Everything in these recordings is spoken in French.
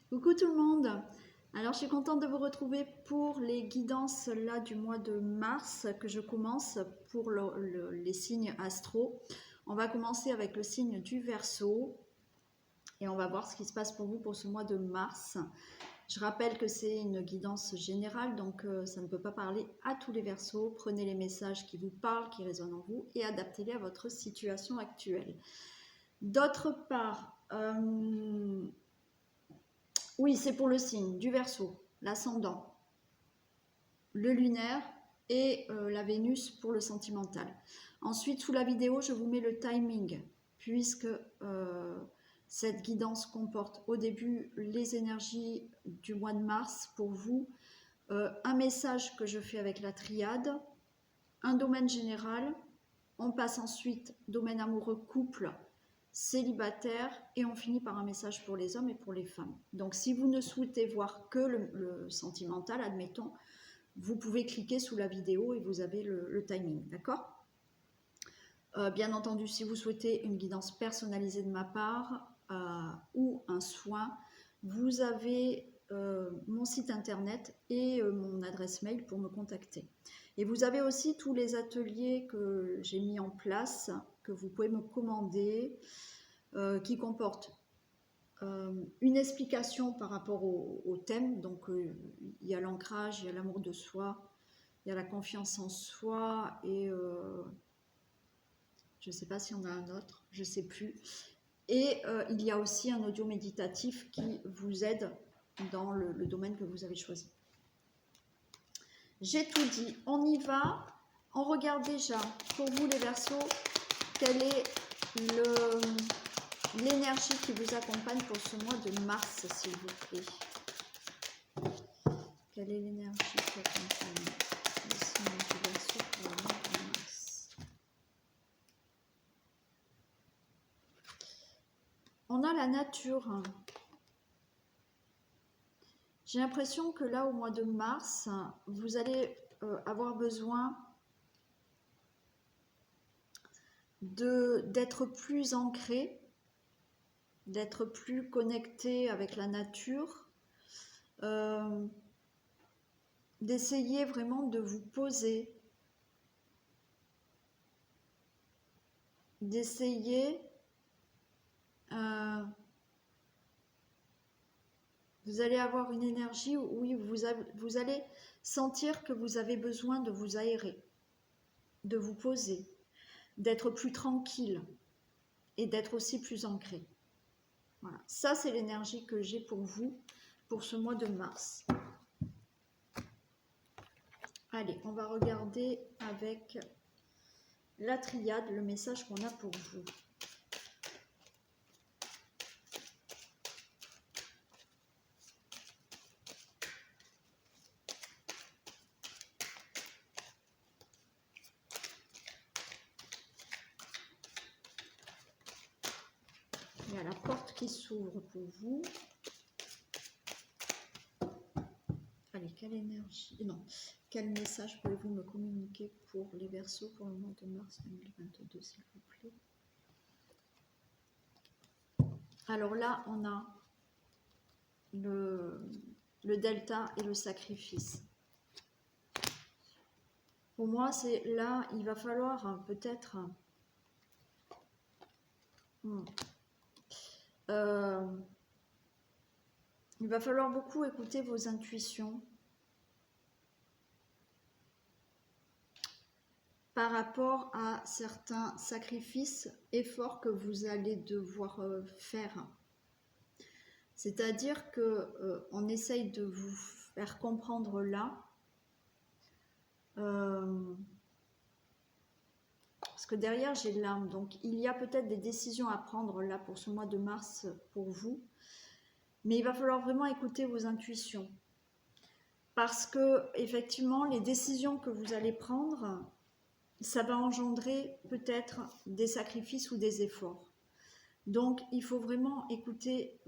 Coucou tout le monde. Alors je suis contente de vous retrouver pour les guidances là du mois de mars que je commence pour les signes astro. On va commencer avec le signe du Verseau et on va voir ce qui se passe pour vous pour ce mois de mars. Je rappelle que c'est une guidance générale, donc ça ne peut pas parler à tous les Verseaux. Prenez les messages qui vous parlent, qui résonnent en vous et adaptez-les à votre situation actuelle. D'autre part, oui, c'est pour le signe du Verseau, l'ascendant, le lunaire et la Vénus pour le sentimental. Ensuite, sous la vidéo, je vous mets le timing, puisque cette guidance comporte au début les énergies du mois de mars pour vous, un message que je fais avec la triade, un domaine général, on passe ensuite domaine amoureux, couple, célibataire et on finit par un message pour les hommes et pour les femmes. Donc si vous ne souhaitez voir que le sentimental, admettons, vous pouvez cliquer sous la vidéo et vous avez le timing, d'accord? Bien entendu, si vous souhaitez une guidance personnalisée de ma part ou un soin, vous avez mon site internet et mon adresse mail pour me contacter. Et vous avez aussi tous les ateliers que j'ai mis en place, que vous pouvez me commander, qui comportent une explication par rapport au thème. Donc il y a l'ancrage, il y a l'amour de soi, il y a la confiance en soi et je ne sais pas si on a un autre, je ne sais plus. Et il y a aussi un audio méditatif qui vous aide dans le domaine que vous avez choisi. J'ai tout dit, on y va. On regarde déjà, pour vous les Verseaux, quelle est l'énergie qui vous accompagne pour ce mois de mars, s'il vous plaît. Quelle est l'énergie qui accompagne le signe du Verseau pour le mois de mars? On a la nature. J'ai l'impression que là, au mois de mars, vous allez avoir besoin d'être plus ancré, d'être plus connecté avec la nature, d'essayer vraiment de vous poser, d'essayer vous allez avoir une énergie où vous allez sentir que vous avez besoin de vous aérer, de vous poser, d'être plus tranquille et d'être aussi plus ancré. Voilà, ça c'est l'énergie que j'ai pour vous pour ce mois de mars. Allez, on va regarder avec la triade le message qu'on a pour vous. Il y a la porte qui s'ouvre pour vous. Allez, quelle énergie, non, quel message pouvez-vous me communiquer pour les Verseaux pour le mois de mars 2022, s'il vous plaît? Alors là, on a le delta et le sacrifice. Pour moi, c'est là, il va falloir peut-être... il va falloir beaucoup écouter vos intuitions par rapport à certains sacrifices, efforts que vous allez devoir faire. C'est-à-dire que on essaye de vous faire comprendre là, parce que derrière j'ai l'âme, donc il y a peut-être des décisions à prendre là pour ce mois de mars pour vous, mais il va falloir vraiment écouter vos intuitions, parce que effectivement les décisions que vous allez prendre, ça va engendrer peut-être des sacrifices ou des efforts. Donc, il faut vraiment écouter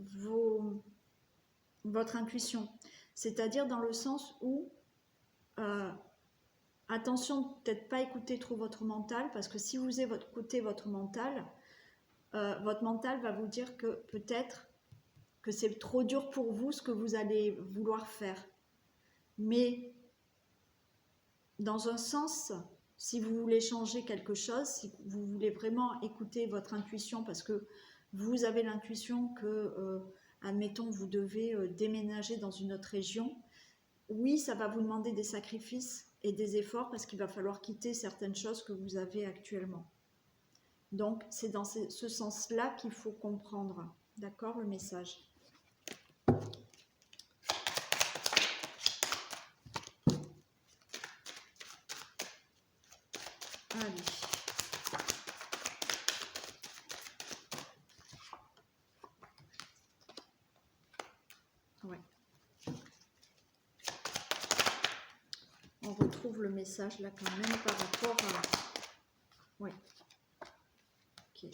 votre intuition. C'est-à-dire dans le sens où, attention, peut-être pas écouter trop votre mental, parce que si vous écoutez votre mental va vous dire que peut-être que c'est trop dur pour vous ce que vous allez vouloir faire. Mais dans un sens, si vous voulez changer quelque chose, si vous voulez vraiment écouter votre intuition, parce que vous avez l'intuition que, admettons, vous devez déménager dans une autre région, oui, ça va vous demander des sacrifices et des efforts parce qu'il va falloir quitter certaines choses que vous avez actuellement. Donc, c'est dans ce sens-là qu'il faut comprendre, d'accord, le message. Allez. Ouais. On retrouve le message là quand même par rapport à... Ouais. Ok.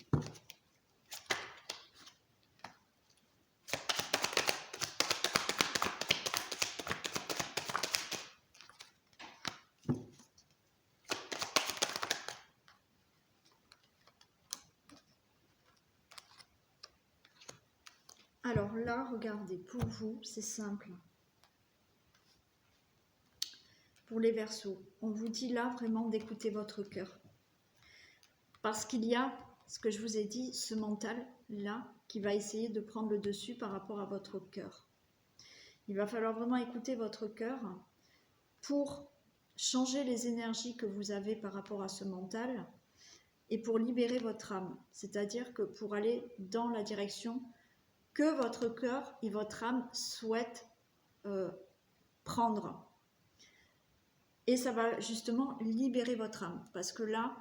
Alors là, regardez, pour vous, c'est simple. Pour les Verseaux, on vous dit là vraiment d'écouter votre cœur. Parce qu'il y a, ce que je vous ai dit, ce mental là qui va essayer de prendre le dessus par rapport à votre cœur. Il va falloir vraiment écouter votre cœur pour changer les énergies que vous avez par rapport à ce mental et pour libérer votre âme. C'est-à-dire que pour aller dans la direction que votre cœur et votre âme souhaitent prendre. Et ça va justement libérer votre âme. Parce que là,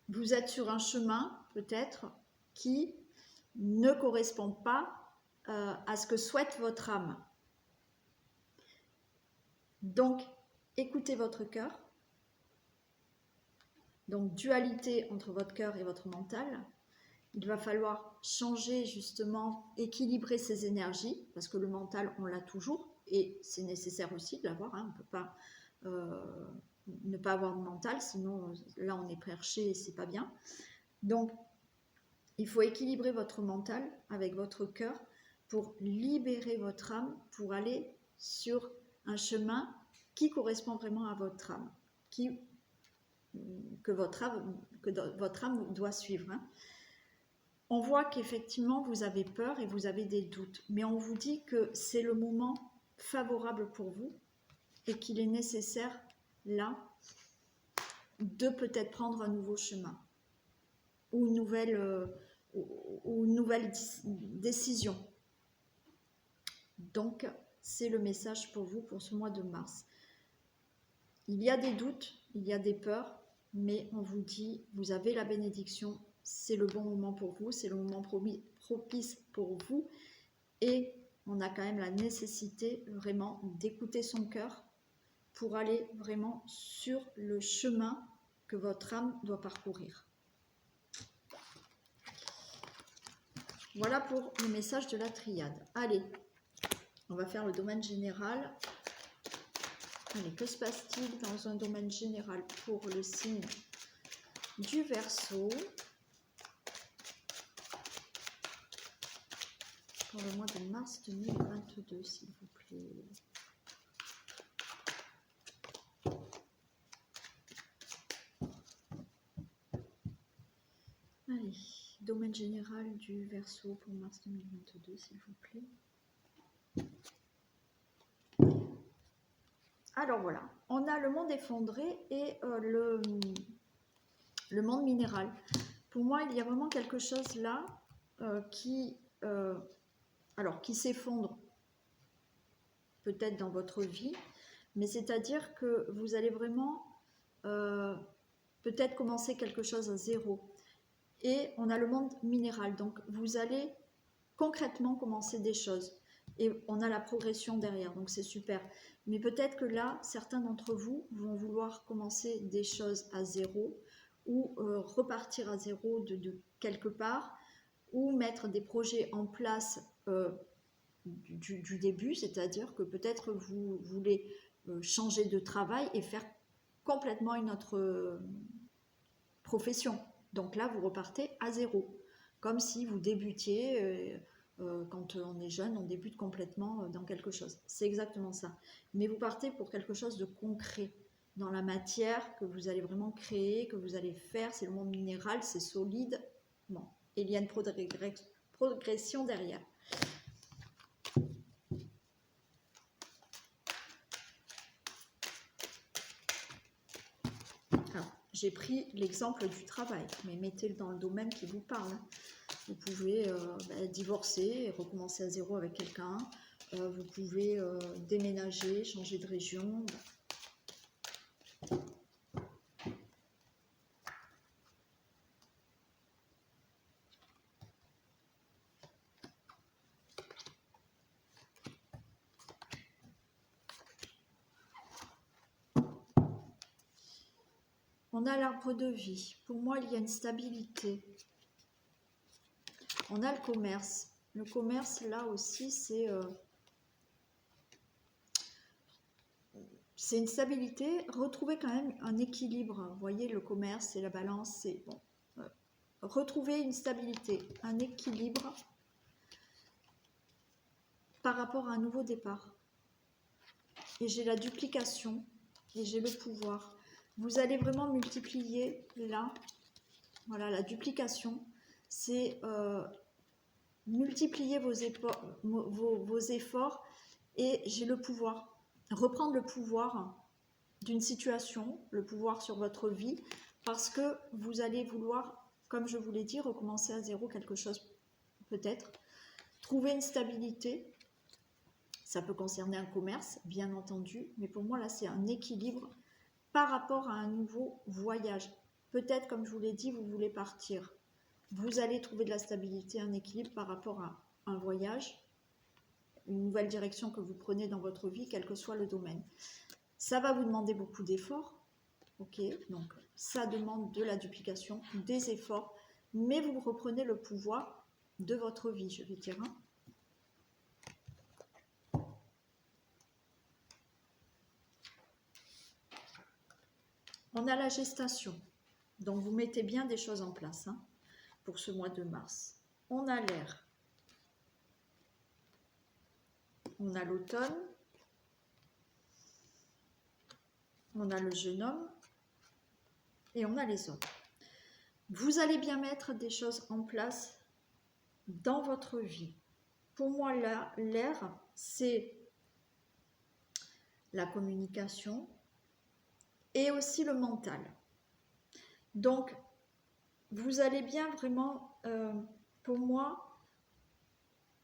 vous êtes sur un chemin, peut-être, qui ne correspond pas à ce que souhaite votre âme. Donc, écoutez votre cœur. Donc, dualité entre votre cœur et votre mental. Il va falloir changer, justement, équilibrer ces énergies, parce que le mental, on l'a toujours, et c'est nécessaire aussi de l'avoir. Hein, on ne peut pas ne pas avoir de mental, sinon là on est perché et c'est pas bien. Donc, il faut équilibrer votre mental avec votre cœur pour libérer votre âme, pour aller sur un chemin qui correspond vraiment à votre âme, que votre âme doit suivre. Hein. On voit qu'effectivement vous avez peur et vous avez des doutes, mais on vous dit que c'est le moment favorable pour vous et qu'il est nécessaire là de peut-être prendre un nouveau chemin ou une nouvelle décision. Donc c'est le message pour vous pour ce mois de mars. Il y a des doutes, il y a des peurs, mais on vous dit, vous avez la bénédiction, c'est le bon moment pour vous, c'est le moment propice pour vous, et on a quand même la nécessité vraiment d'écouter son cœur pour aller vraiment sur le chemin que votre âme doit parcourir. Voilà pour le message de la triade. Allez, on va faire le domaine général. Allez, que se passe-t-il dans un domaine général pour le signe du Verseau pour le mois de mars 2022, s'il vous plaît. Allez, domaine général du Verseau pour mars 2022, s'il vous plaît. Alors voilà, on a le monde effondré et le monde minéral. Pour moi, il y a vraiment quelque chose là qui s'effondre peut-être dans votre vie, mais c'est-à-dire que vous allez vraiment peut-être commencer quelque chose à zéro. Et on a le monde minéral, donc vous allez concrètement commencer des choses. Et on a la progression derrière, donc c'est super. Mais peut-être que là, certains d'entre vous vont vouloir commencer des choses à zéro ou repartir à zéro de quelque part ou mettre des projets en place du début, c'est-à-dire que peut-être vous voulez changer de travail et faire complètement une autre profession. Donc là, vous repartez à zéro. comme si vous débutiez. Quand on est jeune, on débute complètement dans quelque chose. C'est exactement ça. Mais vous partez pour quelque chose de concret, dans la matière que vous allez vraiment créer, que vous allez faire. C'est le monde minéral, c'est solide. Bon, et il y a une progression derrière. J'ai pris l'exemple du travail, mais mettez-le dans le domaine qui vous parle. Vous pouvez divorcer et recommencer à zéro avec quelqu'un. Vous pouvez déménager, changer de région. On a l'arbre de vie. Pour moi, il y a une stabilité. On a le commerce. Le commerce, là aussi, c'est une stabilité. Retrouver quand même un équilibre. Vous voyez, le commerce et la balance, c'est bon. Retrouver une stabilité, un équilibre par rapport à un nouveau départ. Et j'ai la duplication et j'ai le pouvoir. Vous allez vraiment multiplier là. Voilà, la duplication, c'est multiplier vos efforts et j'ai le pouvoir. Reprendre le pouvoir d'une situation, le pouvoir sur votre vie, parce que vous allez vouloir, comme je vous l'ai dit, recommencer à zéro quelque chose peut-être. Trouver une stabilité, ça peut concerner un commerce, bien entendu, mais pour moi là c'est un équilibre par rapport à un nouveau voyage. Peut-être, comme je vous l'ai dit, vous voulez partir. Vous allez trouver de la stabilité, un équilibre par rapport à un voyage, une nouvelle direction que vous prenez dans votre vie, quel que soit le domaine. Ça va vous demander beaucoup d'efforts, ok? Donc ça demande de la duplication, des efforts, mais vous reprenez le pouvoir de votre vie, je vais dire. On a la gestation, donc vous mettez bien des choses en place pour ce mois de mars. On a l'air, on a l'automne, on a le jeune homme et on a les autres. Vous allez bien mettre des choses en place dans votre vie. Pour moi, là, l'air, c'est la communication et aussi le mental. Donc, vous allez bien vraiment, pour moi,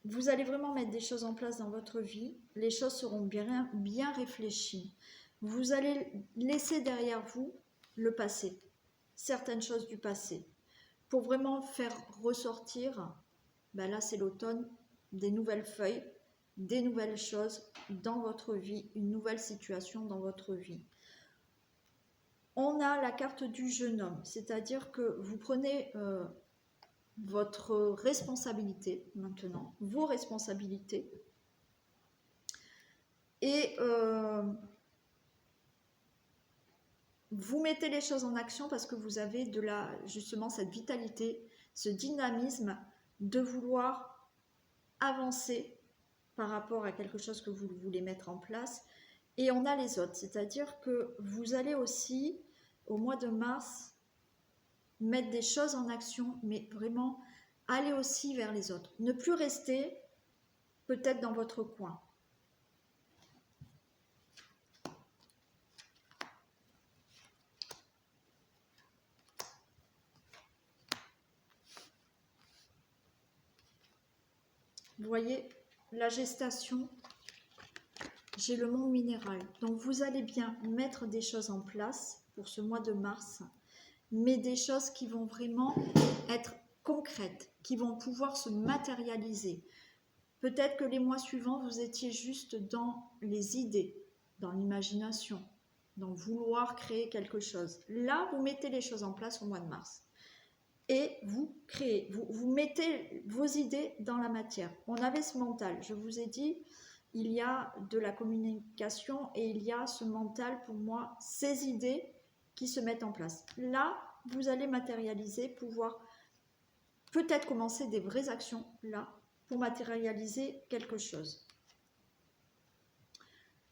vous allez vraiment mettre des choses en place dans votre vie. Les choses seront bien réfléchies. Vous allez laisser derrière vous le passé, certaines choses du passé, pour vraiment faire ressortir, ben là c'est l'automne, des nouvelles feuilles, des nouvelles choses dans votre vie, une nouvelle situation dans votre vie. On a la carte du jeune homme, c'est-à-dire que vous prenez votre responsabilité maintenant, vos responsabilités, et vous mettez les choses en action parce que vous avez justement cette vitalité, ce dynamisme de vouloir avancer par rapport à quelque chose que vous voulez mettre en place. Et on a les autres, c'est-à-dire que vous allez aussi, au mois de mars, mettre des choses en action, mais vraiment aller aussi vers les autres. Ne plus rester peut-être dans votre coin. Vous voyez, la gestation, j'ai le monde minéral. Donc vous allez bien mettre des choses en place pour ce mois de mars, mais des choses qui vont vraiment être concrètes, qui vont pouvoir se matérialiser. Peut-être que les mois suivants, vous étiez juste dans les idées, dans l'imagination, dans vouloir créer quelque chose. Là, vous mettez les choses en place au mois de mars. Et vous créez, vous mettez vos idées dans la matière. On avait ce mental, je vous ai dit, il y a de la communication et il y a ce mental, pour moi, ces idées qui se mettent en place. Là, vous allez matérialiser, pouvoir peut-être commencer des vraies actions là pour matérialiser quelque chose.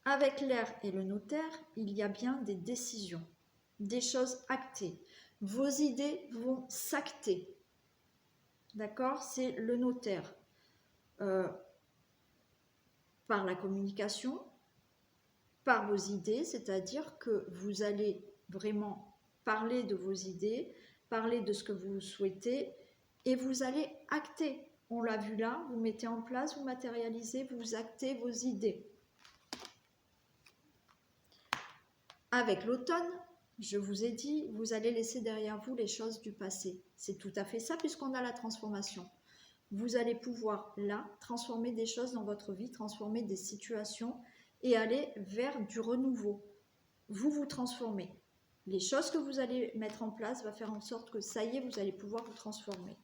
Avec l'air et le notaire, il y a bien des décisions, des choses actées. Vos idées vont s'acter. D'accord? C'est le notaire. Par la communication, par vos idées, c'est-à-dire que vous allez vraiment parler de vos idées, parler de ce que vous souhaitez et vous allez acter. On l'a vu là, vous mettez en place, vous matérialisez, vous actez vos idées. Avec l'automne, je vous ai dit, vous allez laisser derrière vous les choses du passé. C'est tout à fait ça puisqu'on a la transformation. Vous allez pouvoir là transformer des choses dans votre vie, transformer des situations et aller vers du renouveau. Vous vous transformez. Les choses que vous allez mettre en place va faire en sorte que ça y est, vous allez pouvoir vous transformer.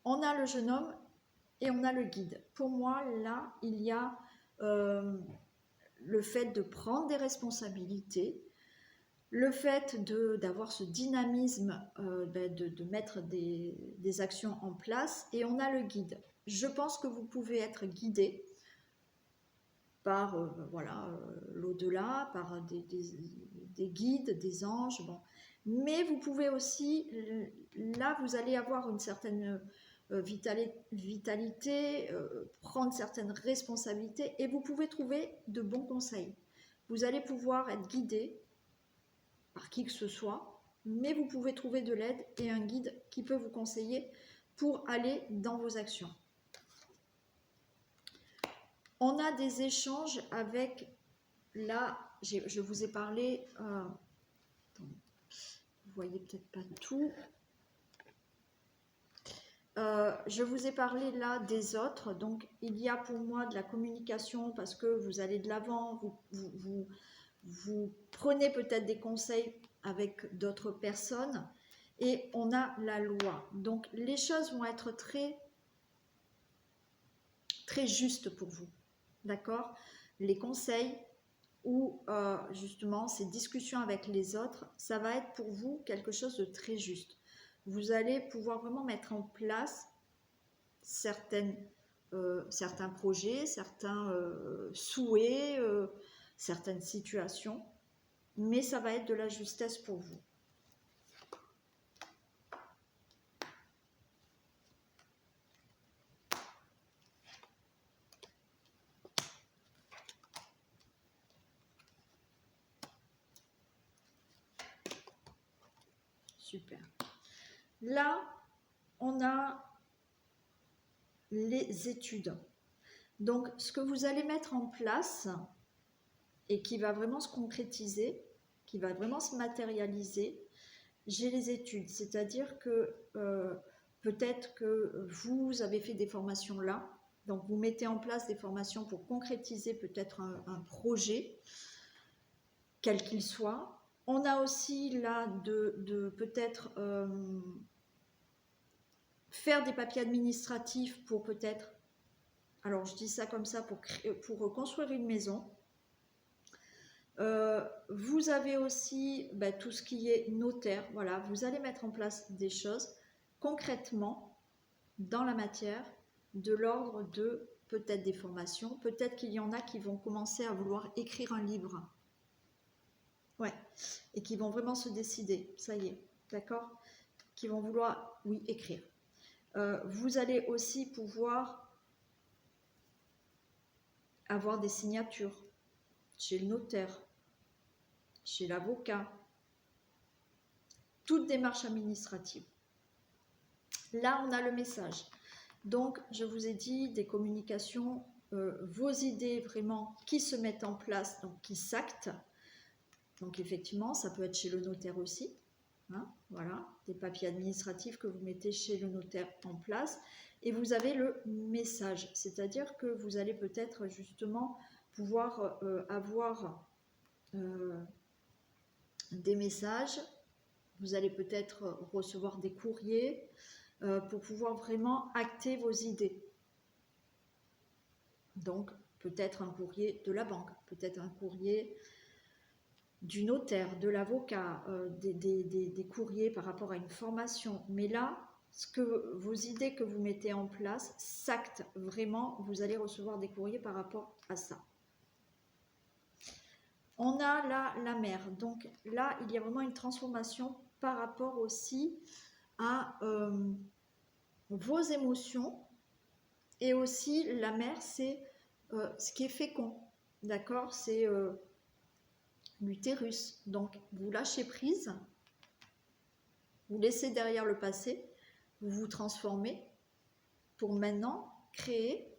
On a le jeune homme et on a le guide. Pour moi, là, il y a le fait de prendre des responsabilités, le fait d'avoir ce dynamisme, de mettre des actions en place, et on a le guide. Je pense que vous pouvez être guidé par l'au-delà, par des guides, des anges, bon. Mais vous pouvez aussi, là vous allez avoir une certaine vitalité, prendre certaines responsabilités, et vous pouvez trouver de bons conseils. Vous allez pouvoir être guidé par qui que ce soit, mais vous pouvez trouver de l'aide et un guide qui peut vous conseiller pour aller dans vos actions. On a des échanges avec, là, je vous ai parlé, vous voyez peut-être pas tout, je vous ai parlé là des autres, donc il y a pour moi de la communication parce que vous allez de l'avant, vous prenez peut-être des conseils avec d'autres personnes et on a la loi. Donc les choses vont être très, très justes pour vous, d'accord? Les conseils ou justement ces discussions avec les autres, ça va être pour vous quelque chose de très juste. Vous allez pouvoir vraiment mettre en place certains projets, certains souhaits, certaines situations, mais ça va être de la justesse pour vous. Super. Là, on a les études. Donc, ce que vous allez mettre en place et qui va vraiment se concrétiser, qui va vraiment se matérialiser, j'ai les études. C'est-à-dire que peut-être que vous avez fait des formations là, donc vous mettez en place des formations pour concrétiser peut-être un projet, quel qu'il soit. On a aussi là de peut-être faire des papiers administratifs pour peut-être, alors je dis ça comme ça, pour construire une maison. Vous avez aussi tout ce qui est notaire, voilà, vous allez mettre en place des choses concrètement dans la matière de l'ordre de peut-être des formations, peut-être qu'il y en a qui vont commencer à vouloir écrire un livre. Ouais, et qui vont vraiment se décider, ça y est, d'accord? Qui vont vouloir, oui, écrire. Vous allez aussi pouvoir avoir des signatures chez le notaire, chez l'avocat, toute démarche administrative. Là, on a le message. Donc, je vous ai dit des communications, vos idées vraiment qui se mettent en place, donc qui s'actent. Donc effectivement, ça peut être chez le notaire aussi. Hein, voilà, des papiers administratifs que vous mettez chez le notaire en place. Et vous avez le message, c'est-à-dire que vous allez peut-être justement pouvoir avoir des messages. Vous allez peut-être recevoir des courriers pour pouvoir vraiment acter vos idées. Donc peut-être un courrier de la banque, peut-être un courrier du notaire, de l'avocat, des courriers par rapport à une formation. Mais là, vos idées que vous mettez en place s'actent vraiment, vous allez recevoir des courriers par rapport à ça. On a là la mer, donc là il y a vraiment une transformation par rapport aussi à vos émotions, et aussi la mer c'est ce qui est fécond, d'accord, c'est l'utérus, donc vous lâchez prise, vous laissez derrière le passé, vous vous transformez pour maintenant créer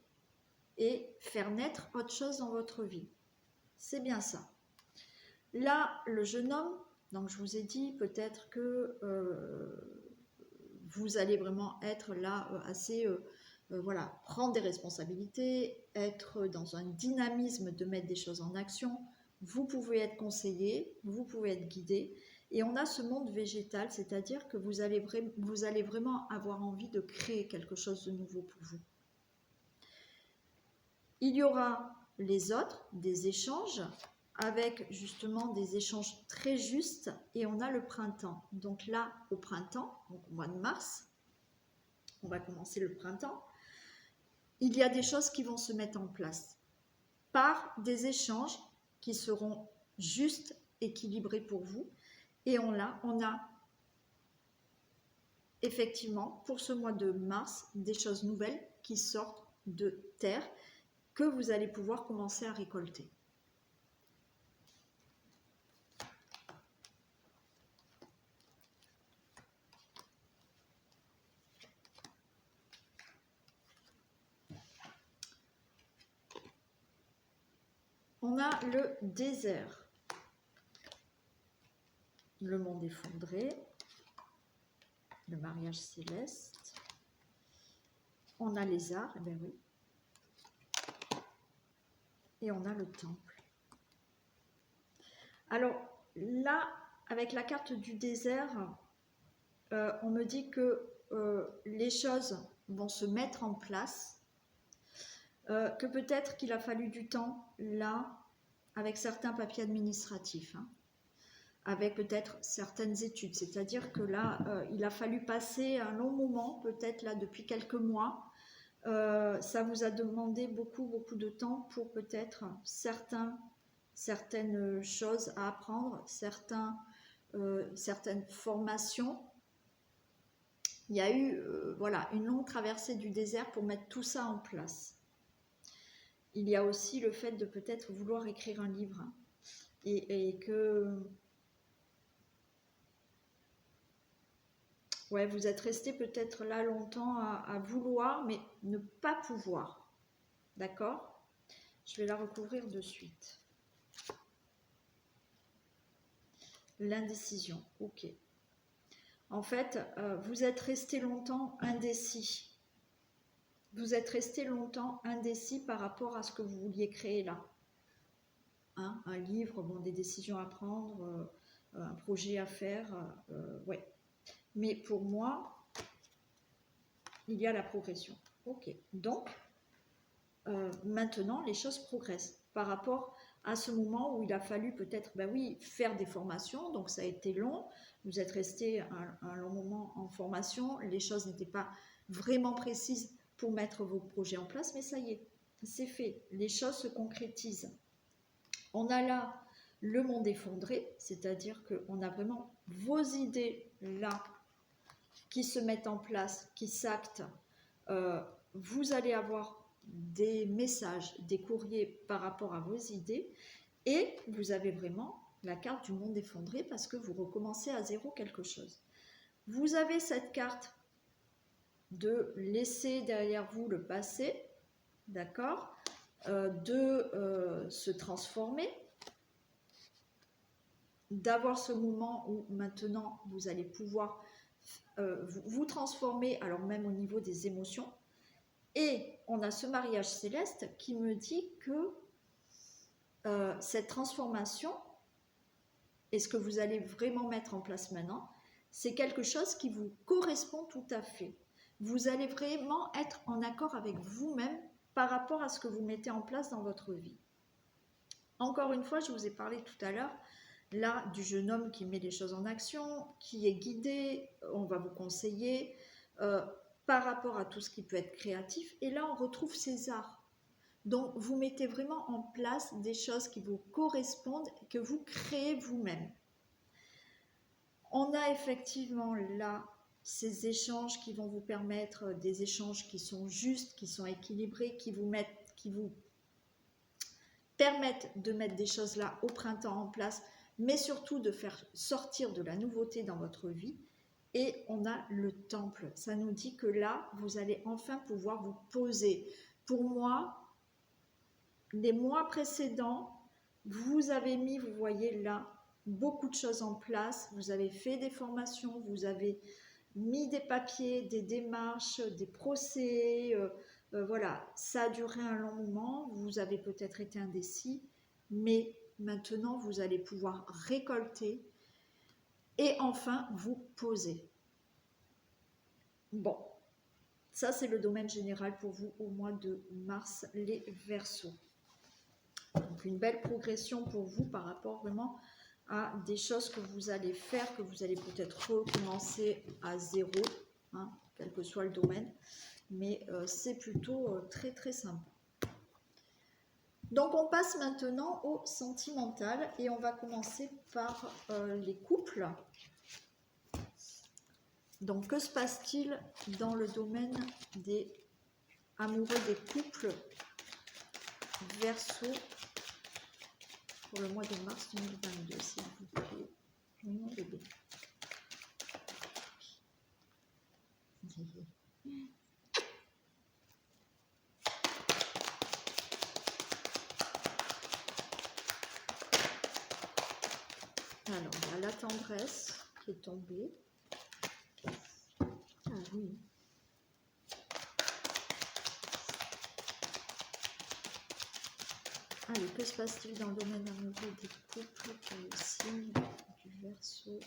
et faire naître autre chose dans votre vie. C'est bien ça. Là, le jeune homme, donc je vous ai dit peut-être que vous allez vraiment être là assez, voilà, prendre des responsabilités, être dans un dynamisme de mettre des choses en action. Vous pouvez être conseillé, vous pouvez être guidé. Et on a ce monde végétal, c'est-à-dire que vous allez vraiment avoir envie de créer quelque chose de nouveau pour vous. Il y aura les autres, des échanges, avec justement des échanges très justes, et on a le printemps. Donc là, au printemps, donc au mois de mars, on va commencer le printemps, il y a des choses qui vont se mettre en place par des échanges qui seront justes, équilibrés pour vous. Et on a effectivement pour ce mois de mars des choses nouvelles qui sortent de terre que vous allez pouvoir commencer à récolter. On a le désert, le monde effondré, le mariage céleste. On a les arts, eh bien oui. Et on a le temple. Alors là, avec la carte du désert, on me dit que les choses vont se mettre en place, que peut-être qu'il a fallu du temps là, avec certains papiers administratifs, hein, avec peut-être certaines études, c'est-à-dire que là, il a fallu passer un long moment, peut-être là depuis quelques mois. Ça vous a demandé beaucoup de temps pour peut-être certaines choses à apprendre, certaines formations. Il y a eu voilà, une longue traversée du désert pour mettre tout ça en place. Il y a aussi le fait de peut-être vouloir écrire un livre, hein, et que ouais, vous êtes resté peut-être là longtemps à vouloir, mais ne pas pouvoir. D'accord? Je vais la recouvrir de suite. L'indécision, ok. En fait, vous êtes resté longtemps indécis. Vous êtes resté longtemps indécis par rapport à ce que vous vouliez créer là. Hein, un livre, bon, des décisions à prendre, un projet à faire, ouais. Mais pour moi, il y a la progression. Ok, donc maintenant les choses progressent par rapport à ce moment où il a fallu peut-être, ben oui, faire des formations, donc ça a été long, vous êtes resté un long moment en formation, les choses n'étaient pas vraiment précises pour mettre vos projets en place, mais ça y est, c'est fait, les choses se concrétisent. On a là le monde effondré, c'est-à-dire qu'on a vraiment vos idées là qui se mettent en place, qui s'actent. Vous allez avoir des messages, des courriers par rapport à vos idées, et vous avez vraiment la carte du monde effondré parce que vous recommencez à zéro quelque chose. Vous avez cette carte de laisser derrière vous le passé, d'accord, de se transformer, d'avoir ce moment où maintenant vous allez pouvoir vous transformer, alors même au niveau des émotions. Et on a ce mariage céleste qui me dit que cette transformation, et ce que vous allez vraiment mettre en place maintenant, c'est quelque chose qui vous correspond tout à fait. Vous allez vraiment être en accord avec vous-même par rapport à ce que vous mettez en place dans votre vie. Encore une fois, je vous ai parlé tout à l'heure Là, du jeune homme qui met les choses en action, qui est guidé, on va vous conseiller par rapport à tout ce qui peut être créatif. Et là, on retrouve César. Donc, vous mettez vraiment en place des choses qui vous correspondent, que vous créez vous-même. On a effectivement là ces échanges qui vont vous permettre, des échanges qui sont justes, qui sont équilibrés, qui vous permettent de mettre des choses là au printemps en place, mais surtout de faire sortir de la nouveauté dans votre vie. Et on a le temple. Ça nous dit que là, vous allez enfin pouvoir vous poser. Pour moi, les mois précédents, vous avez mis, vous voyez là, beaucoup de choses en place. Vous avez fait des formations, vous avez mis des papiers, des démarches, des procès. Voilà, ça a duré un long moment. Vous avez peut-être été indécis, mais maintenant, vous allez pouvoir récolter et enfin vous poser. Bon, ça c'est le domaine général pour vous au mois de mars, les Verseaux. Donc une belle progression pour vous par rapport vraiment à des choses que vous allez faire, que vous allez peut-être recommencer à zéro, hein, quel que soit le domaine, mais c'est plutôt très très sympa. Donc on passe maintenant au sentimental et on va commencer par les couples. Donc que se passe-t-il dans le domaine des amoureux, des couples Verseau pour le mois de mars 2022, s'il vous plaît. Mon bébé. Alors, il y a la tendresse qui est tombée. Ah oui. Allez, que se passe-t-il dans le domaine amoureux des couples pour le signe du Verseau?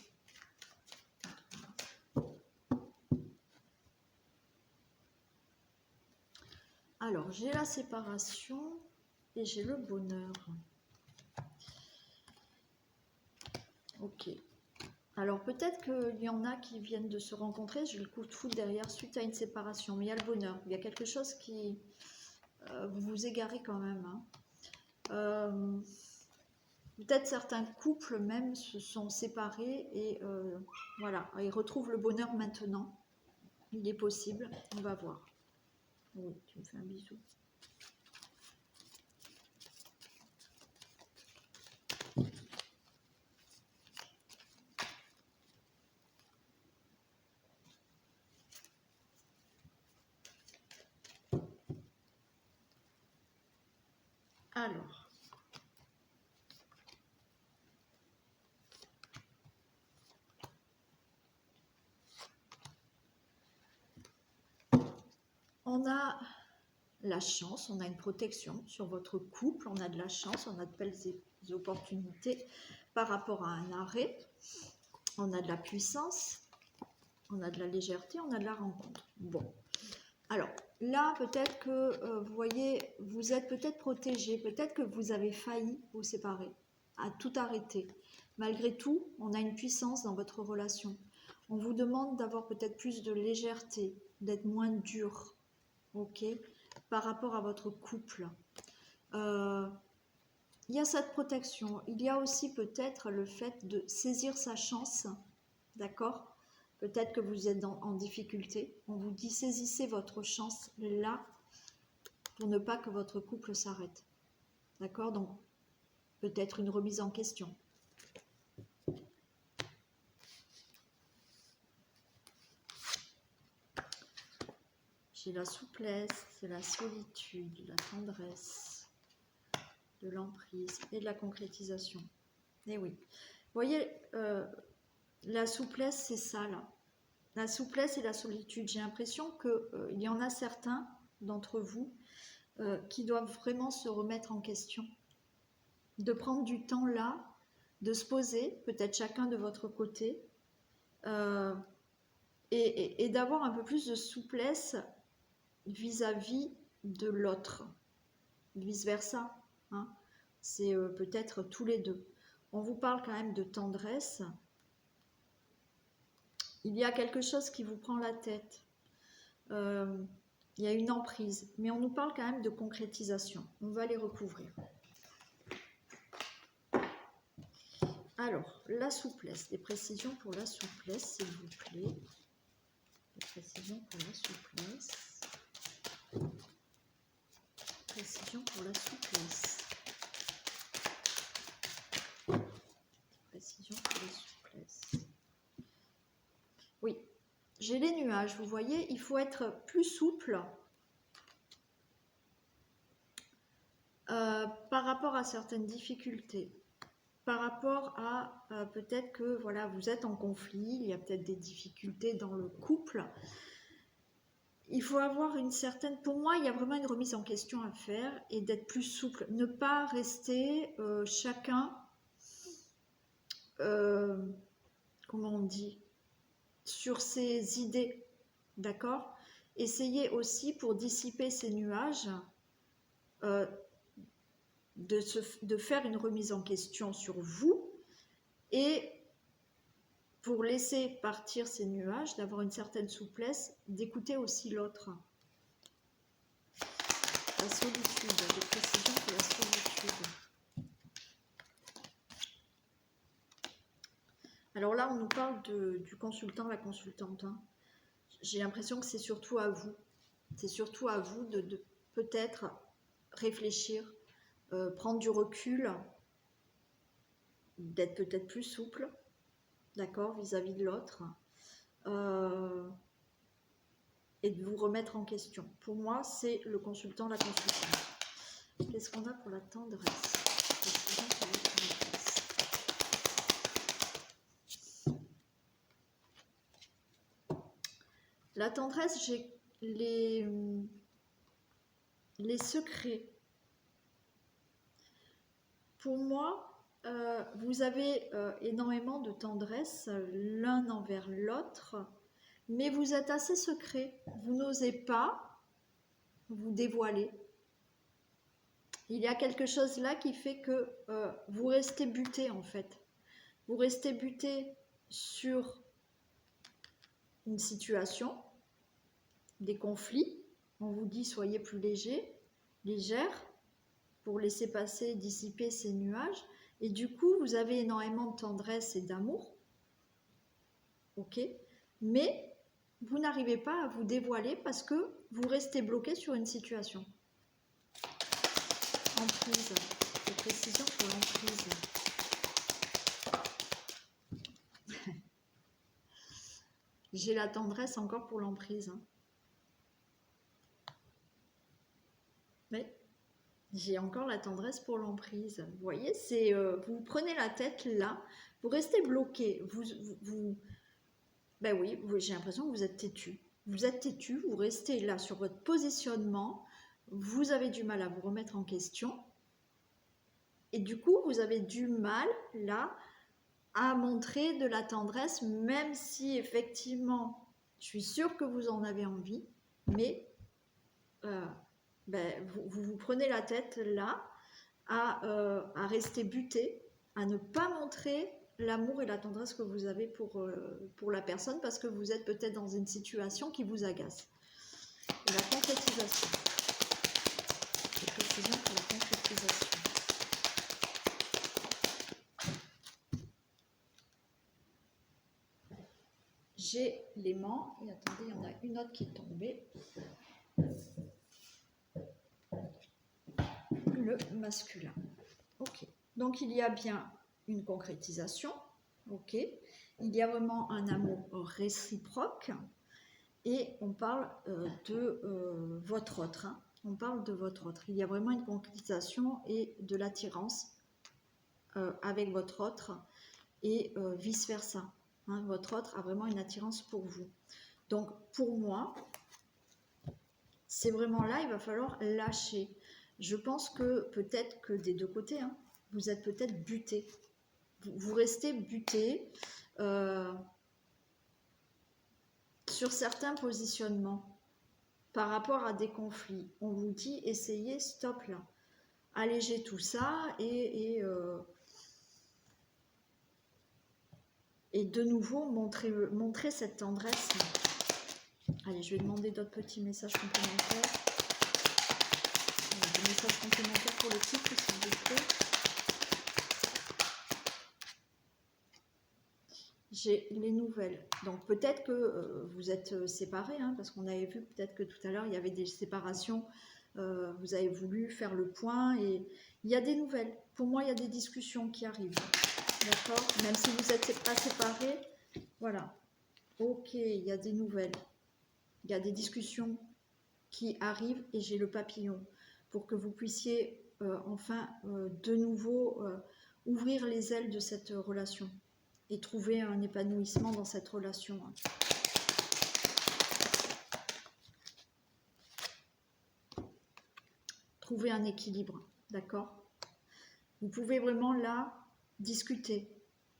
Alors, j'ai la séparation et j'ai le bonheur. Ok. Alors, peut-être qu'il y en a qui viennent de se rencontrer, j'ai le coup de foudre derrière suite à une séparation, mais il y a le bonheur. Il y a quelque chose qui... vous vous égarez quand même, hein. Peut-être certains couples même se sont séparés et voilà, ils retrouvent le bonheur maintenant. Il est possible, on va voir. Oui, tu me fais un bisou. Alors, on a la chance, on a une protection sur votre couple, on a de la chance, on a de belles opportunités par rapport à un arrêt, on a de la puissance, on a de la légèreté, on a de la rencontre. Bon, alors là peut-être que vous voyez, vous êtes peut-être protégé, peut-être que vous avez failli vous séparer, à tout arrêter. Malgré tout, on a une puissance dans votre relation. On vous demande d'avoir peut-être plus de légèreté, d'être moins dur, ok, par rapport à votre couple. Il y a cette protection. Il y a aussi peut-être le fait de saisir sa chance, d'accord? Peut-être que vous êtes en difficulté. On vous dit saisissez votre chance là pour ne pas que votre couple s'arrête. D'accord? Donc, peut-être une remise en question. J'ai la souplesse, la solitude, la tendresse, de l'emprise et de la concrétisation. Et oui. Vous voyez, la souplesse, c'est ça là. La souplesse et la solitude. J'ai l'impression qu'il y en a certains d'entre vous qui doivent vraiment se remettre en question. De prendre du temps là, de se poser, peut-être chacun de votre côté, et d'avoir un peu plus de souplesse vis-à-vis de l'autre. Vice-versa. Hein. C'est peut-être tous les deux. on vous parle quand même de tendresse. Il y a quelque chose qui vous prend la tête. Il y a une emprise, mais on nous parle quand même de concrétisation. On va les recouvrir. Alors, la souplesse, des précisions pour la souplesse, s'il vous plaît. Des précisions pour la souplesse. Précisions pour la souplesse. Précisions pour la souplesse. Oui, j'ai les nuages, vous voyez, il faut être plus souple par rapport à certaines difficultés. Par rapport à peut-être que voilà, vous êtes en conflit, il y a peut-être des difficultés dans le couple. Il faut avoir une certaine... Pour moi, il y a vraiment une remise en question à faire et d'être plus souple. Ne pas rester chacun... comment on dit, sur ses idées, d'accord? Essayez aussi, pour dissiper ces nuages, de faire une remise en question sur vous et pour laisser partir ces nuages, d'avoir une certaine souplesse, d'écouter aussi l'autre. La solitude, des précisions pour la solitude. Alors là, on nous parle du consultant, la consultante. Hein. J'ai l'impression que c'est surtout à vous. C'est surtout à vous de peut-être réfléchir, prendre du recul, d'être peut-être plus souple, d'accord, vis-à-vis de l'autre, et de vous remettre en question. Pour moi, c'est le consultant, la consultante. Qu'est-ce qu'on a pour la tendresse? La tendresse, j'ai les secrets. Pour moi, vous avez énormément de tendresse l'un envers l'autre, mais vous êtes assez secret. Vous n'osez pas vous dévoiler. Il y a quelque chose là qui fait que vous restez buté en fait. Vous restez buté sur une situation, des conflits. On vous dit soyez plus léger, légère, pour laisser passer, dissiper ces nuages. Et du coup, vous avez énormément de tendresse et d'amour. Ok, mais vous n'arrivez pas à vous dévoiler parce que vous restez bloqué sur une situation. Emprise, des précisions pour l'emprise. J'ai la tendresse encore pour l'emprise. Hein. Mais j'ai encore la tendresse pour l'emprise. Vous voyez, c'est vous prenez la tête là, vous restez bloqué. Ben oui, j'ai l'impression que vous êtes têtu. Vous êtes têtu, vous restez là sur votre positionnement. Vous avez du mal à vous remettre en question. Et du coup, vous avez du mal là à montrer de la tendresse, même si effectivement, je suis sûre que vous en avez envie, mais vous prenez la tête là à rester buté, à ne pas montrer l'amour et la tendresse que vous avez pour la personne parce que vous êtes peut-être dans une situation qui vous agace. Et la concrétisation. Les précisions pour la concrétisation. J'ai l'aimant, et attendez, il y en a une autre qui est tombée. Le masculin. Ok. Donc il y a bien une concrétisation. Ok. Il y a vraiment un amour réciproque. Et on parle de votre autre. Hein. On parle de votre autre. Il y a vraiment une concrétisation et de l'attirance avec votre autre et vice-versa. Hein, votre autre a vraiment une attirance pour vous. Donc, pour moi, c'est vraiment là, il va falloir lâcher. Je pense que peut-être que des deux côtés, hein, vous êtes peut-être buté. Vous restez buté sur certains positionnements par rapport à des conflits. On vous dit, essayez, stop là. Allégez tout ça et et de nouveau, montrer cette tendresse. Allez, je vais demander d'autres petits messages complémentaires. Des messages complémentaires pour le titre, s'il vous plaît. J'ai les nouvelles. Donc peut-être que vous êtes séparés, hein, parce qu'on avait vu peut-être que tout à l'heure, il y avait des séparations. Vous avez voulu faire le point et il y a des nouvelles. Pour moi, il y a des discussions qui arrivent. D'accord? Même si vous n'êtes pas séparés, voilà. Ok, il y a des nouvelles. Il y a des discussions qui arrivent et j'ai le papillon pour que vous puissiez enfin de nouveau ouvrir les ailes de cette relation et trouver un épanouissement dans cette relation. Trouver un équilibre, d'accord? Vous pouvez vraiment là discuter.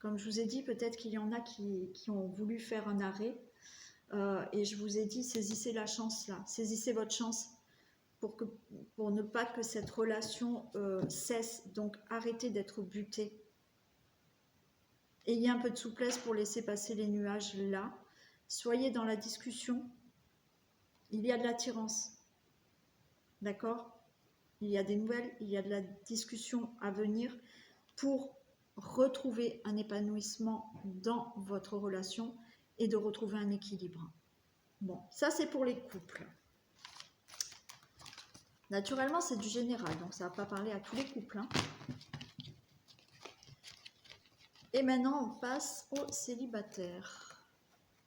Comme je vous ai dit, peut-être qu'il y en a qui ont voulu faire un arrêt. Et je vous ai dit, saisissez la chance là, saisissez votre chance pour ne pas que cette relation cesse. Donc arrêtez d'être buté. Ayez un peu de souplesse pour laisser passer les nuages là. Soyez dans la discussion. Il y a de l'attirance. D'accord? Il y a des nouvelles, il y a de la discussion à venir pour retrouver un épanouissement dans votre relation et de retrouver un équilibre. Bon, ça c'est pour les couples. Naturellement, c'est du général, donc ça ne va pas parler à tous les couples. Hein. Et maintenant, on passe aux célibataires.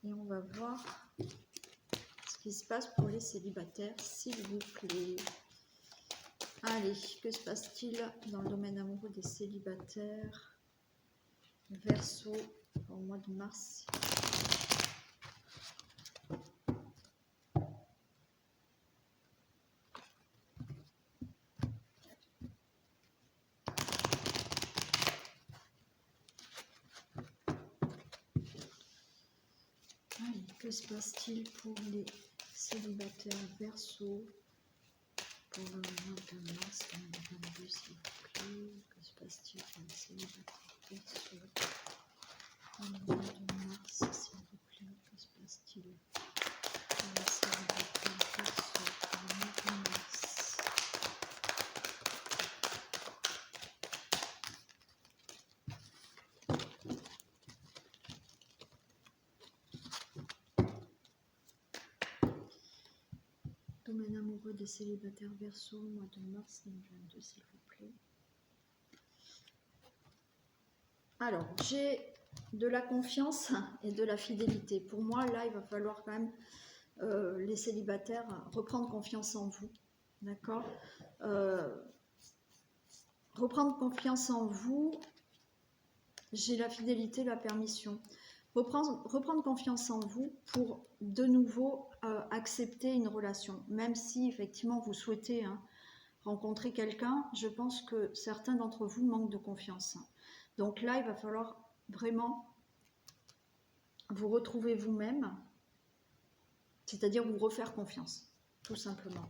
Et on va voir ce qui se passe pour les célibataires, s'il vous plaît. Allez, que se passe-t-il dans le domaine amoureux des célibataires? Verseau, au mois de mars. Allez, que se passe-t-il pour les célibataires Verseau pour le mois de mars 2022, s'il vous plaît? Que se passe-t-il pour les célibataires Verseau pour le mois de mars, s'il vous plaît? Que se passe-t-il pour les célibataires Verseau pour le mois de mars? Domaine amoureux des célibataires Verseau, mois de mars 2022, s'il vous plaît. Alors, j'ai de la confiance et de la fidélité. Pour moi, là, il va falloir quand même, les célibataires, reprendre confiance en vous. D'accord? Reprendre confiance en vous, j'ai la fidélité, la permission. Reprendre confiance en vous pour de nouveau accepter une relation. Même si, effectivement, vous souhaitez rencontrer quelqu'un, je pense que certains d'entre vous manquent de confiance. Donc là, il va falloir vraiment vous retrouver vous-même, c'est-à-dire vous refaire confiance, tout simplement.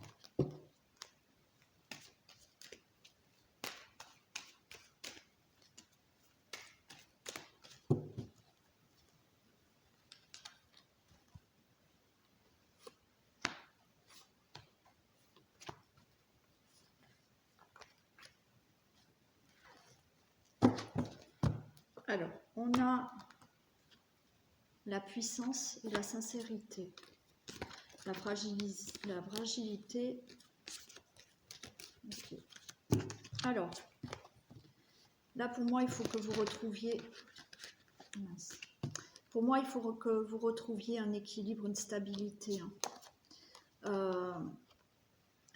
Alors, on a la puissance et la sincérité, la fragilité. Okay. Alors, là pour moi, il faut que vous retrouviez... Mince. Pour moi, il faut que vous retrouviez un équilibre, une stabilité.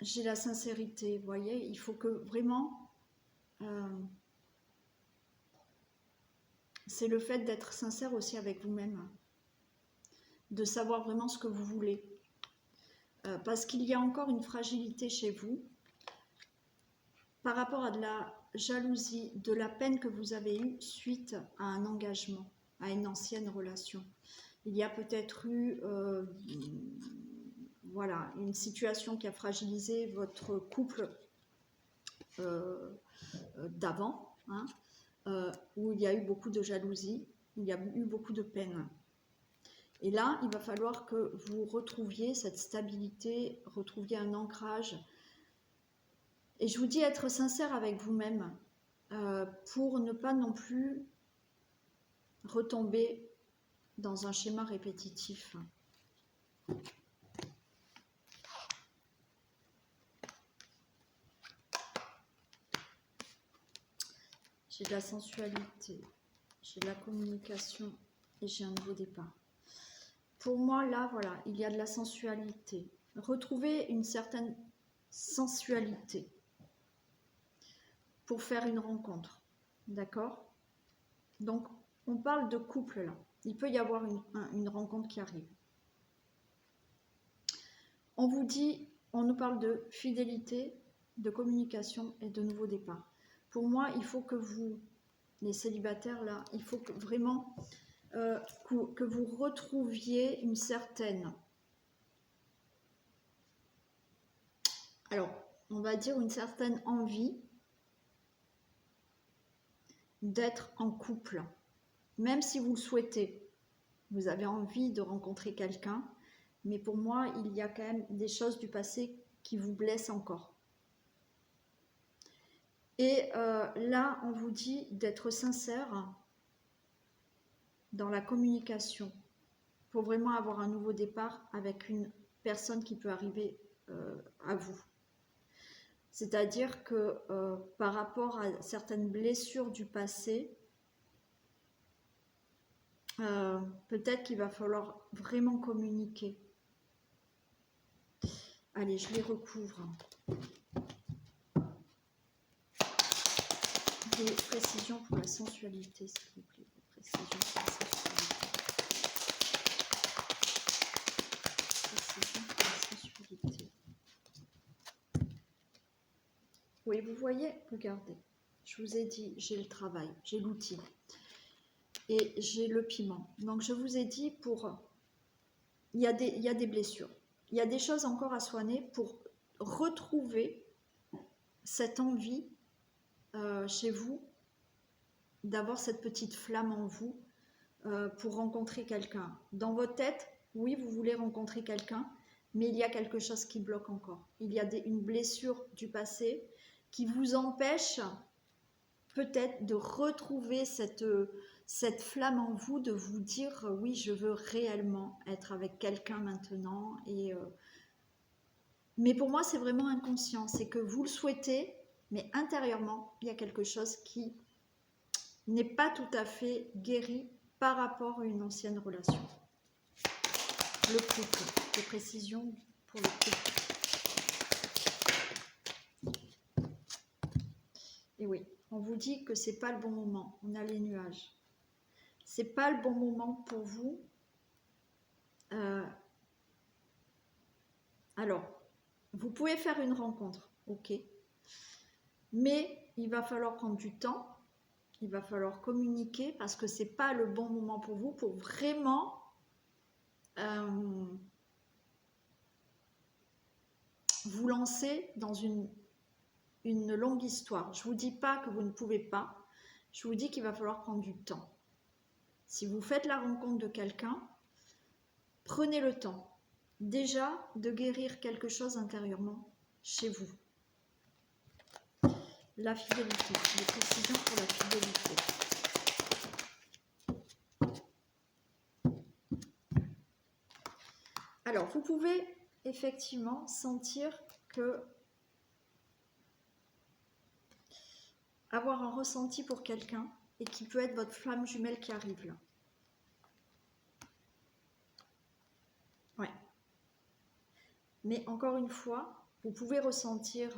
J'ai la sincérité, vous voyez, il faut que vraiment... c'est le fait d'être sincère aussi avec vous-même, de savoir vraiment ce que vous voulez. Parce qu'il y a encore une fragilité chez vous par rapport à de la jalousie, de la peine que vous avez eue suite à un engagement, à une ancienne relation. Il y a peut-être eu voilà, une situation qui a fragilisé votre couple d'avant, hein, où il y a eu beaucoup de jalousie. Il y a eu beaucoup de peine. Et là, il va falloir que vous retrouviez cette stabilité, retrouviez un ancrage. Et je vous dis être sincère avec vous-même pour ne pas non plus retomber dans un schéma répétitif. J'ai de la sensualité, j'ai de la communication et j'ai un nouveau départ. Pour moi, là, voilà, il y a de la sensualité. Retrouvez une certaine sensualité pour faire une rencontre. D'accord? Donc, on parle de couple là. Il peut y avoir une rencontre qui arrive. On vous dit, on nous parle de fidélité, de communication et de nouveau départ. Pour moi, il faut que vous, les célibataires là, il faut que vraiment que vous retrouviez une certaine, alors on va dire une certaine envie d'être en couple, même si vous le souhaitez, vous avez envie de rencontrer quelqu'un, mais pour moi il y a quand même des choses du passé qui vous blessent encore. Et là on vous dit d'être sincère dans la communication pour vraiment avoir un nouveau départ avec une personne qui peut arriver à vous. C'est-à-dire que par rapport à certaines blessures du passé, peut-être qu'il va falloir vraiment communiquer. Allez, je les recouvre. Des précisions pour la sensualité, s'il vous plaît. Des précisions pour la sensualité. Précisions pour la sensualité. Oui, vous voyez, regardez. Je vous ai dit, j'ai le travail, j'ai l'outil. Et j'ai le piment. Donc, je vous ai dit, il y a des blessures. Il y a des choses encore à soigner pour retrouver cette envie chez vous, d'avoir cette petite flamme en vous pour rencontrer quelqu'un. Dans votre tête, oui, vous voulez rencontrer quelqu'un, mais il y a quelque chose qui bloque encore. Il y a une blessure du passé qui vous empêche peut-être de retrouver cette flamme en vous, de vous dire oui, je veux réellement être avec quelqu'un maintenant. Mais pour moi, c'est vraiment inconscient. C'est que vous le souhaitez, mais intérieurement, il y a quelque chose qui n'est pas tout à fait guéri par rapport à une ancienne relation. Le couple, des précisions pour le couple. Et oui, on vous dit que c'est pas le bon moment. On a les nuages. C'est pas le bon moment pour vous. Alors, vous pouvez faire une rencontre, ok. Mais il va falloir prendre du temps. Il va falloir communiquer parce que c'est pas le bon moment pour vous pour vraiment vous lancer dans une longue histoire. Je ne vous dis pas que vous ne pouvez pas, je vous dis qu'il va falloir prendre du temps. Si vous faites la rencontre de quelqu'un, prenez le temps déjà de guérir quelque chose intérieurement chez vous. La fidélité, les précisions pour la fidélité. Alors, vous pouvez effectivement sentir que avoir un ressenti pour quelqu'un et qui peut être votre flamme jumelle qui arrive là. Ouais. Mais encore une fois, vous pouvez ressentir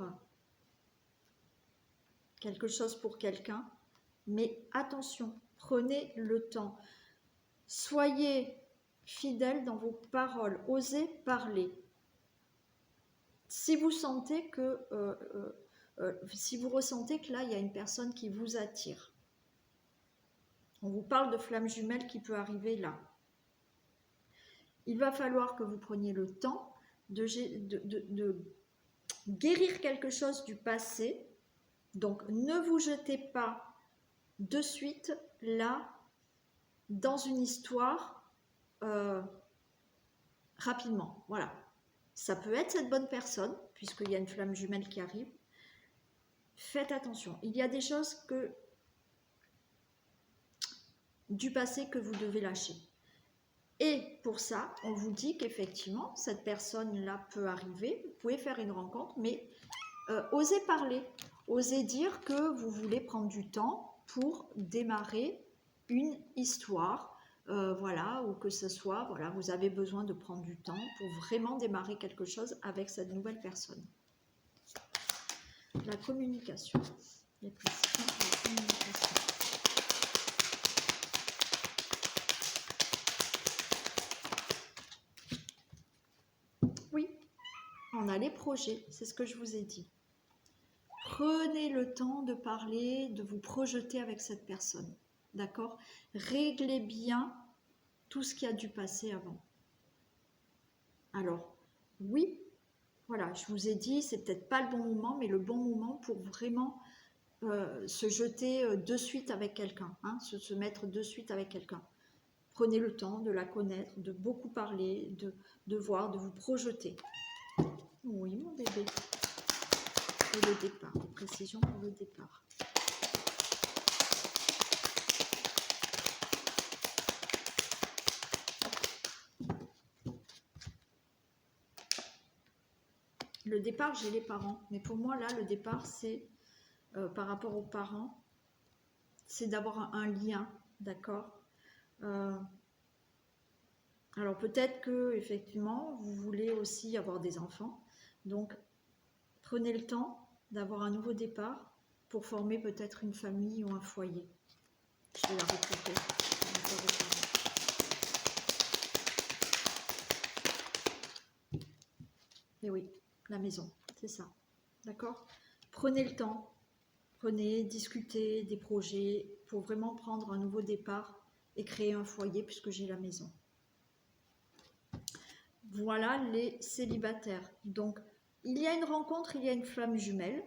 quelque chose pour quelqu'un, mais attention, prenez le temps. Soyez fidèle dans vos paroles, osez parler. Si vous sentez que si vous ressentez que là, il y a une personne qui vous attire. On vous parle de flamme jumelle qui peut arriver là. Il va falloir que vous preniez le temps de guérir quelque chose du passé. Donc, ne vous jetez pas de suite là dans une histoire rapidement. Voilà. Ça peut être cette bonne personne, puisqu'il y a une flamme jumelle qui arrive. Faites attention. Il y a des choses du passé que vous devez lâcher. Et pour ça, on vous dit qu'effectivement, cette personne-là peut arriver. Vous pouvez faire une rencontre, mais osez parler. Osez dire que vous voulez prendre du temps pour démarrer une histoire. Voilà, ou que ce soit, voilà, vous avez besoin de prendre du temps pour vraiment démarrer quelque chose avec cette nouvelle personne. La communication. Les précisions de la communication. Oui, on a les projets, c'est ce que je vous ai dit. Prenez le temps de parler, de vous projeter avec cette personne. D'accord? Réglez bien tout ce qui a dû passer avant. Alors, oui, voilà, je vous ai dit, c'est peut-être pas le bon moment, mais le bon moment pour vraiment se jeter de suite avec quelqu'un, hein, se mettre de suite avec quelqu'un. Prenez le temps de la connaître, de beaucoup parler, de voir, de vous projeter. Oui, mon bébé. Et le départ, précision pour le départ. Le départ, j'ai les parents. Mais pour moi, là, le départ, c'est par rapport aux parents, c'est d'avoir un lien, d'accord? Alors peut-être que effectivement, vous voulez aussi avoir des enfants. Donc, prenez le temps d'avoir un nouveau départ pour former peut-être une famille ou un foyer. Je vais la retrouver. Et oui, la maison, c'est ça. D'accord? Prenez le temps, prenez, discutez des projets pour vraiment prendre un nouveau départ et créer un foyer puisque j'ai la maison. Voilà les célibataires. Donc, il y a une rencontre, il y a une flamme jumelle,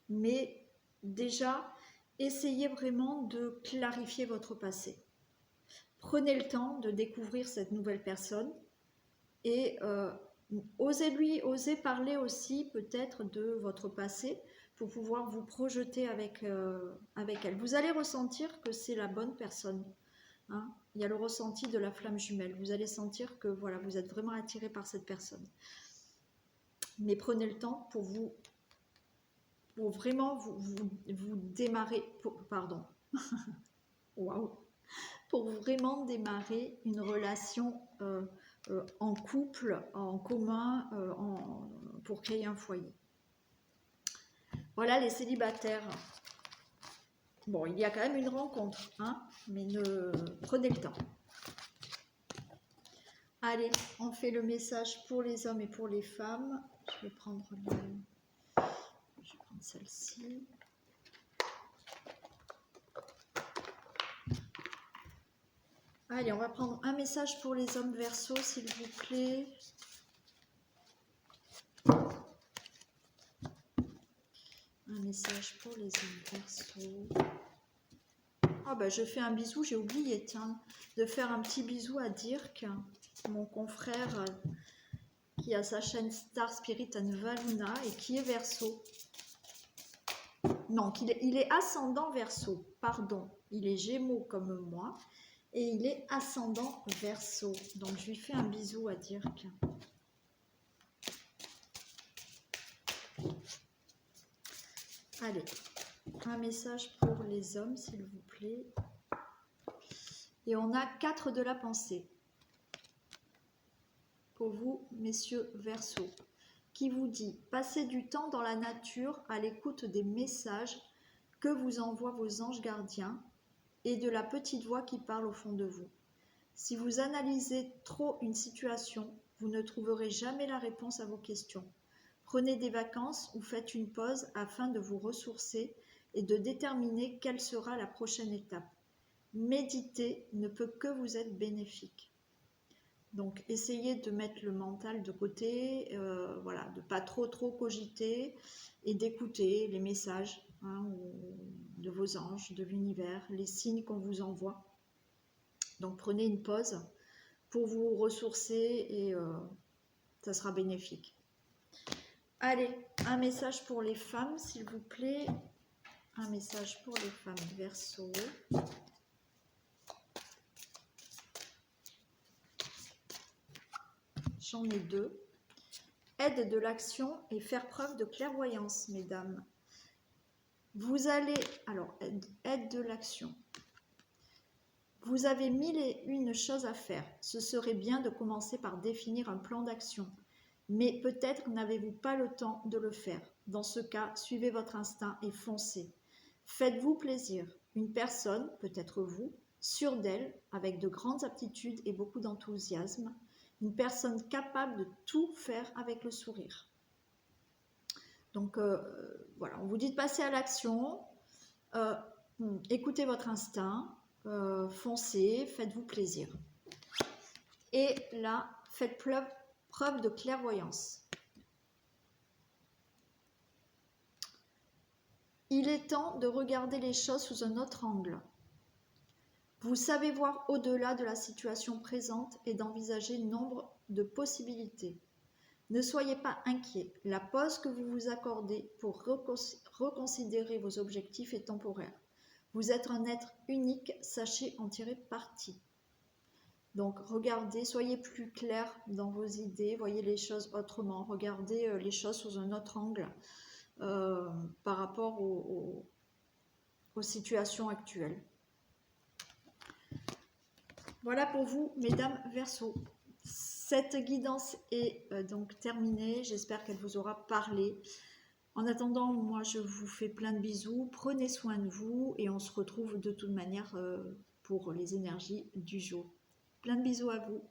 mais déjà, essayez vraiment de clarifier votre passé. Prenez le temps de découvrir cette nouvelle personne et osez parler aussi peut-être de votre passé pour pouvoir vous projeter avec elle. Vous allez ressentir que c'est la bonne personne. Hein, il y a le ressenti de la flamme jumelle. Vous allez sentir que voilà, vous êtes vraiment attiré par cette personne. Mais prenez le temps pour vraiment vous démarrer. Pardon. Waouh. Pour vraiment démarrer une relation en couple, en commun, pour créer un foyer. Voilà les célibataires. Bon, il y a quand même une rencontre, hein, mais prenez le temps. Allez, on fait le message pour les hommes et pour les femmes. Je vais prendre celle-ci. Allez, on va prendre un message pour les hommes Verseau, s'il vous plaît. Un message pour les hommes Verseau. Ah bah je fais un bisou, j'ai oublié, tiens, de faire un petit bisou à Dirk, mon confrère qui a sa chaîne Star Spirit and Valuna et qui est Verseau. Non, il est ascendant Verseau, pardon. Il est Gémeaux comme moi et il est ascendant Verseau. Donc je lui fais un bisou à Dirk. Allez, un message pour les hommes, s'il vous plaît. Et on a 4 de la pensée. Pour vous, messieurs Verseau, qui vous dit « Passez du temps dans la nature à l'écoute des messages que vous envoient vos anges gardiens et de la petite voix qui parle au fond de vous. Si vous analysez trop une situation, vous ne trouverez jamais la réponse à vos questions. Prenez des vacances ou faites une pause afin de vous ressourcer et de déterminer quelle sera la prochaine étape. Méditer ne peut que vous être bénéfique. » Donc, essayez de mettre le mental de côté, voilà, de ne pas trop cogiter et d'écouter les messages de vos anges, de l'univers, les signes qu'on vous envoie. Donc prenez une pause pour vous ressourcer et ça sera bénéfique. Allez, un message pour les femmes, s'il vous plaît. Un message pour les femmes Verseau. J'en ai deux. Aide de l'action et faire preuve de clairvoyance, mesdames. Vous allez... Alors, aide de l'action. Vous avez mille et une choses à faire. Ce serait bien de commencer par définir un plan d'action. Mais peut-être n'avez-vous pas le temps de le faire. Dans ce cas, suivez votre instinct et foncez. Faites-vous plaisir. Une personne, peut-être vous, sûre d'elle, avec de grandes aptitudes et beaucoup d'enthousiasme. Une personne capable de tout faire avec le sourire. Donc voilà, on vous dit de passer à l'action. Écoutez votre instinct. Foncez, faites-vous plaisir. Et là, faites preuve de clairvoyance. Il est temps de regarder les choses sous un autre angle. Vous savez voir au-delà de la situation présente et d'envisager nombre de possibilités. Ne soyez pas inquiet. La pause que vous vous accordez pour reconsidérer vos objectifs est temporaire. Vous êtes un être unique, sachez en tirer parti. Donc regardez, soyez plus clair dans vos idées, voyez les choses autrement, regardez les choses sous un autre angle par rapport aux situations actuelles. Voilà pour vous, mesdames Verseau. Cette guidance est donc terminée, j'espère qu'elle vous aura parlé. En attendant, moi je vous fais plein de bisous, prenez soin de vous et on se retrouve de toute manière pour les énergies du jour. Plein de bisous à vous.